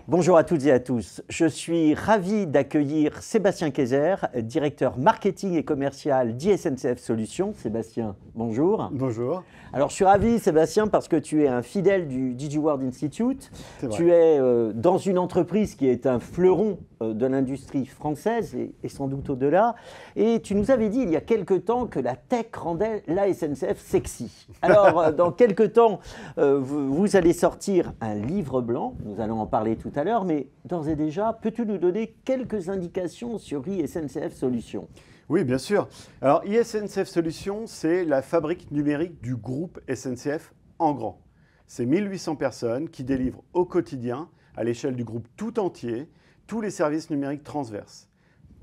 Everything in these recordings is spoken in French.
Bonjour à toutes et à tous. Je suis ravi d'accueillir Sébastien Kayser, directeur marketing et commercial d'ISNCF Solutions. Sébastien, bonjour. Bonjour. Alors je suis ravi Sébastien parce que tu es un fidèle du DigiWorld Institute. Tu es dans une entreprise qui est un fleuron de l'industrie française et sans doute au-delà. Et tu nous avais dit il y a quelque temps que la tech rendait la SNCF sexy. Alors dans quelque temps, vous allez sortir un livre blanc. Nous allons en parler tout à l'heure. Mais d'ores et déjà, peux-tu nous donner quelques indications sur ISNCF Solutions ? Oui, bien sûr. Alors, ISNCF Solutions, c'est la fabrique numérique du groupe SNCF en grand. C'est 1800 personnes qui délivrent au quotidien, à l'échelle du groupe tout entier, tous les services numériques transverses.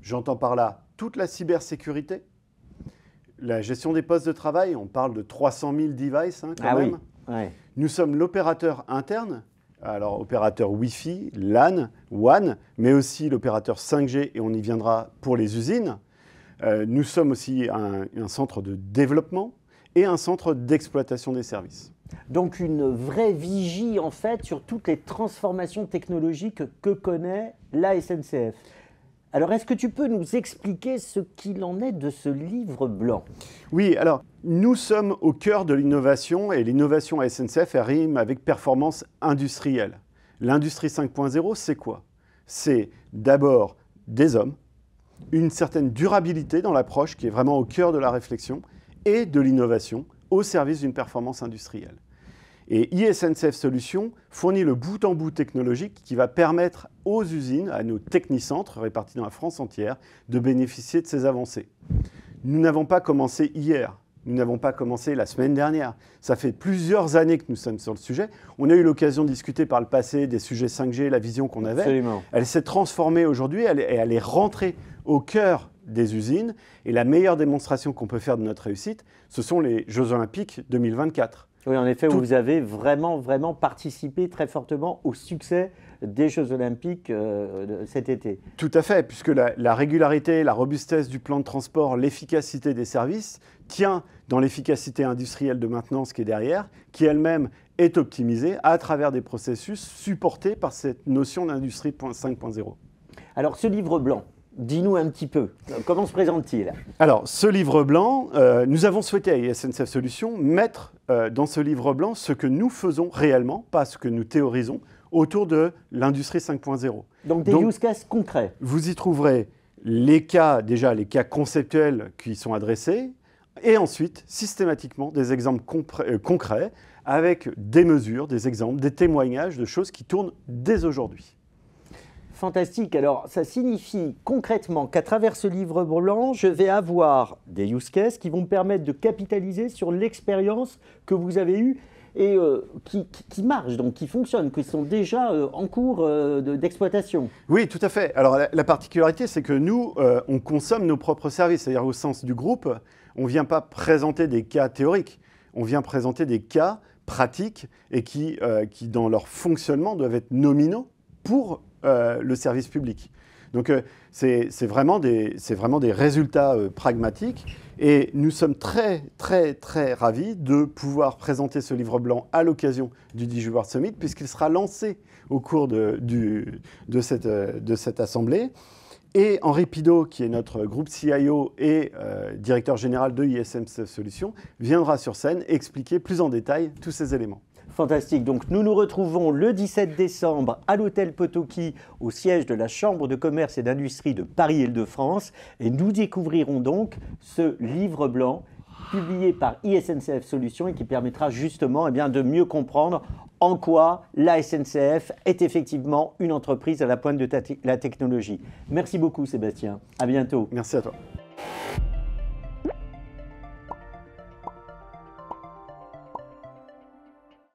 J'entends par là toute la cybersécurité, la gestion des postes de travail, on parle de 300 000 devices quand même. Oui. Ouais. Nous sommes l'opérateur interne, alors opérateur Wi-Fi, LAN, WAN, mais aussi l'opérateur 5G, et on y viendra pour les usines. Nous sommes aussi un centre de développement et un centre d'exploitation des services. Donc une vraie vigie en fait sur toutes les transformations technologiques que connaît la SNCF. Alors est-ce que tu peux nous expliquer ce qu'il en est de ce livre blanc ? Oui, alors nous sommes au cœur de l'innovation et l'innovation à SNCF elle rime avec performance industrielle. L'industrie 5.0, c'est quoi ? C'est d'abord des hommes, une certaine durabilité dans l'approche qui est vraiment au cœur de la réflexion et de l'innovation au service d'une performance industrielle. Et ISNCF Solutions fournit le bout en bout technologique qui va permettre aux usines, à nos technicentres répartis dans la France entière, de bénéficier de ces avancées. Nous n'avons pas commencé hier, nous n'avons pas commencé la semaine dernière. Ça fait plusieurs années que nous sommes sur le sujet. On a eu l'occasion de discuter par le passé des sujets 5G, la vision qu'on avait. Absolument. Elle s'est transformée aujourd'hui, elle est rentrée au cœur des usines. Et la meilleure démonstration qu'on peut faire de notre réussite, ce sont les Jeux Olympiques 2024. Oui, en effet, vous avez vraiment participé très fortement au succès des Jeux Olympiques cet été. Tout à fait, puisque la régularité, la robustesse du plan de transport, l'efficacité des services tient dans l'efficacité industrielle de maintenance qui est derrière, qui elle-même est optimisée à travers des processus supportés par cette notion d'industrie 5.0. Alors, ce livre blanc, dis-nous un petit peu, comment se présente-t-il ? Alors, ce livre blanc, nous avons souhaité à ISNCF Solutions mettre dans ce livre blanc ce que nous faisons réellement, pas ce que nous théorisons, autour de l'industrie 5.0. Donc, des use cases concrets. Vous y trouverez les cas conceptuels qui sont adressés, et ensuite, systématiquement, des exemples concrets avec des mesures, des exemples, des témoignages de choses qui tournent dès aujourd'hui. Fantastique. Alors, ça signifie concrètement qu'à travers ce livre blanc, je vais avoir des use cases qui vont me permettre de capitaliser sur l'expérience que vous avez eue et qui marchent, donc qui fonctionnent, qui sont déjà en cours d'exploitation. Oui, tout à fait. Alors, la particularité, c'est que nous, on consomme nos propres services. C'est-à-dire, au sens du groupe, on ne vient pas présenter des cas théoriques. On vient présenter des cas pratiques et qui dans leur fonctionnement, doivent être nominaux pour le service public. Donc, c'est vraiment des résultats pragmatiques. Et nous sommes très ravis de pouvoir présenter ce livre blanc à l'occasion du DigiWorld Summit, puisqu'il sera lancé au cours de cette assemblée. Et Henri Pideau, qui est notre groupe CIO et directeur général de ISNCF Solutions, viendra sur scène expliquer plus en détail tous ces éléments. Fantastique. Donc nous nous retrouvons le 17 décembre à l'hôtel Potoki, au siège de la Chambre de commerce et d'industrie de Paris-Île-de-France. Et nous découvrirons donc ce livre blanc publié par ISNCF Solutions et qui permettra justement de mieux comprendre en quoi la SNCF est effectivement une entreprise à la pointe de la technologie. Merci beaucoup Sébastien. À bientôt. Merci à toi.